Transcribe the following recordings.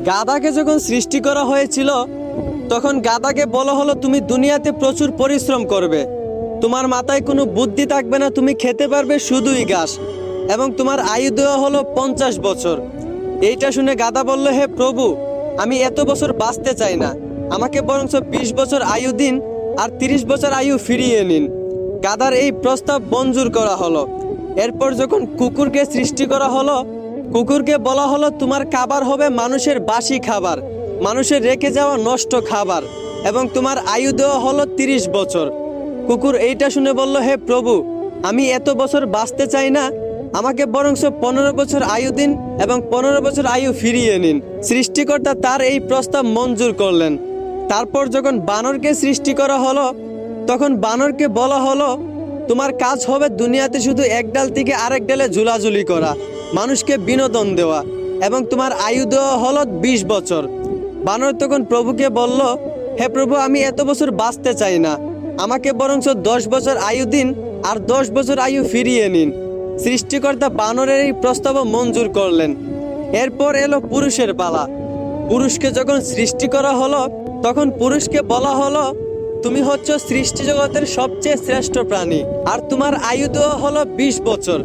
গাধাকে যখন সৃষ্টি করা হয়েছিল তখন গাধাকে বলা হলো তুমি দুনিয়াতে প্রচুর পরিশ্রম করবে, তোমার মাথায় কোনো বুদ্ধি থাকবে না, তুমি খেতে পারবে শুধুই ঘাস, এবং তোমার আয়ু দেওয়া হলো 50 বছর। এইটা শুনে গাধা বলল, হে প্রভু, আমি এত বছর বাঁচতে চাই না, আমাকে বরঞ্চ 20 বছর আয়ু দিন আর 30 বছর আয়ু ফিরিয়ে নিন। গাধার এই প্রস্তাব মঞ্জুর করা হলো। এরপর যখন কুকুরকে সৃষ্টি করা হলো, কুকুরকে বলা হলো তোমার খাবার হবে মানুষের বাসি খাবার, মানুষের রেখে যাওয়া নষ্ট খাবার, এবং তোমার আয়ু দেওয়া হলো 30 বছর। কুকুর এইটা শুনে বলল, হে প্রভু, আমি এত বছর বাঁচতে চাই না, আমাকে বরঞ্চ 15 বছর আয়ু দিন এবং 15 বছর আয়ু ফিরিয়ে নিন। সৃষ্টিকর্তা তার এই প্রস্তাব মঞ্জুর করলেন। তারপর যখন বানরকে সৃষ্টি করা হলো তখন বানরকে বলা হলো তোমার কাজ হবে দুনিয়াতে শুধু এক ডাল থেকে আরেক ডালে ঝুলাঝুলি করা, মানুষকে বিনোদন দেওয়া, এবং তোমার আয়ু দেওয়া হলো 20 বছর। বানর তখন প্রভুকে বলল, হে প্রভু, আমি এত বছর বাঁচতে চাই না, আমাকে বরঞ্চ 10 বছর আয়ু দিন আর 10 বছর আয়ু ফিরিয়ে নিন। সৃষ্টিকর্তা বানরের এই প্রস্তাব মঞ্জুর করলেন। এরপর এলো পুরুষের পালা। পুরুষকে যখন সৃষ্টি করা হলো তখন পুরুষকে বলা হলো তুমি হচ্ছ সৃষ্টি জগতের সবচেয়ে শ্রেষ্ঠ প্রাণী, আর তোমার আয়ু দেওয়া হলো 20 বছর।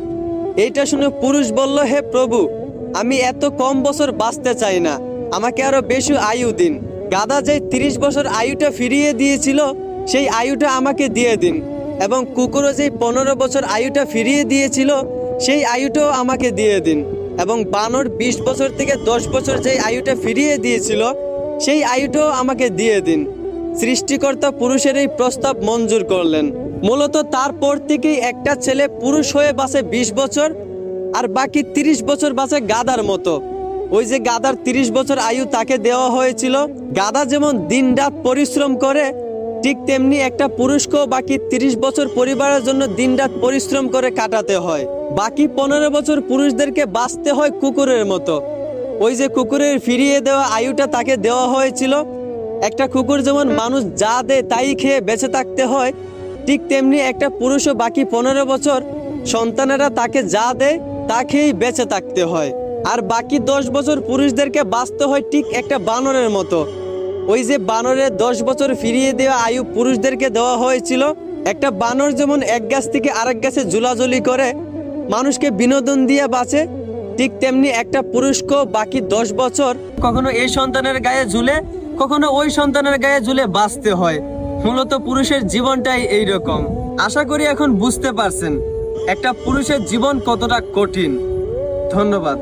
এইটা শুনে পুরুষ বলল, হে প্রভু, আমি এত কম বছর বাঁচতে চাই না, আমাকে আরো বেশি আয়ু দিন। গাধা যে 30 বছর আয়ুটা ফিরিয়ে দিয়েছিল সেই আয়ুটা আমাকে দিয়ে দিন, এবং কুকুরও যে 15 বছর আয়ুটা ফিরিয়ে দিয়েছিল সেই আয়ুটাও আমাকে দিয়ে দিন, এবং বানর 20 বছর থেকে 10 বছর যে আয়ুটা ফিরিয়ে দিয়েছিল সেই আয়ুটাও আমাকে দিয়ে দিন। সৃষ্টিকর্তা পুরুষের এই প্রস্তাব মঞ্জুর করলেন। মূলত তারপর থেকেই একটা ছেলে পুরুষ হয়ে বাঁচে 20 বছর, আর বাকি 30 বছর বাঁচে গাধার মতো। ওই যে গাধার 30 বছর আয়ু তাকে দেওয়া হয়েছিল। গাধা যেমন দিন রাত পরিশ্রম করে, ঠিক তেমনি একটা পুরুষকেও বাকি 30 বছর পরিবারের জন্য দিন রাত পরিশ্রম করে কাটাতে হয়। বাকি 15 বছর পুরুষদেরকে বাঁচতে হয় কুকুরের মতো। ওই যে কুকুরের ফিরিয়ে দেওয়া আয়ুটা তাকে দেওয়া হয়েছিল। একটা কুকুর যেমন মানুষ যা দেয় তাই খেয়ে বেঁচে থাকতে হয়, ঠিক তেমনি একটা পুরুষও বাকি 15 বছর সন্তানেরা তাকে যা দেয় তা খেয়েই বেঁচে থাকতে হয়। আর বাকি 10 বছর পুরুষদেরকে বাঁচতে হয় ঠিক একটা বানরের মতো। ওই যে বানরের 10 বছর ফিরিয়ে দেওয়া আয়ু পুরুষদেরকে দেওয়া হয়েছিল। একটা বানর যেমন এক গাছ থেকে আরেক গাছে ঝুলাঝুলি করে মানুষকে বিনোদন দিয়ে বাঁচে, ঠিক তেমনি একটা পুরুষকেও বাকি 10 বছর কখনো এই সন্তানের গায়ে ঝুলে, কখনো ওই সন্তানের গায়ে ঝুলে বাঁচতে হয়। মূলত পুরুষের জীবনটাই এইরকম। আশা করি এখন বুঝতে পারছেন একটা পুরুষের জীবন কতটা কঠিন। ধন্যবাদ।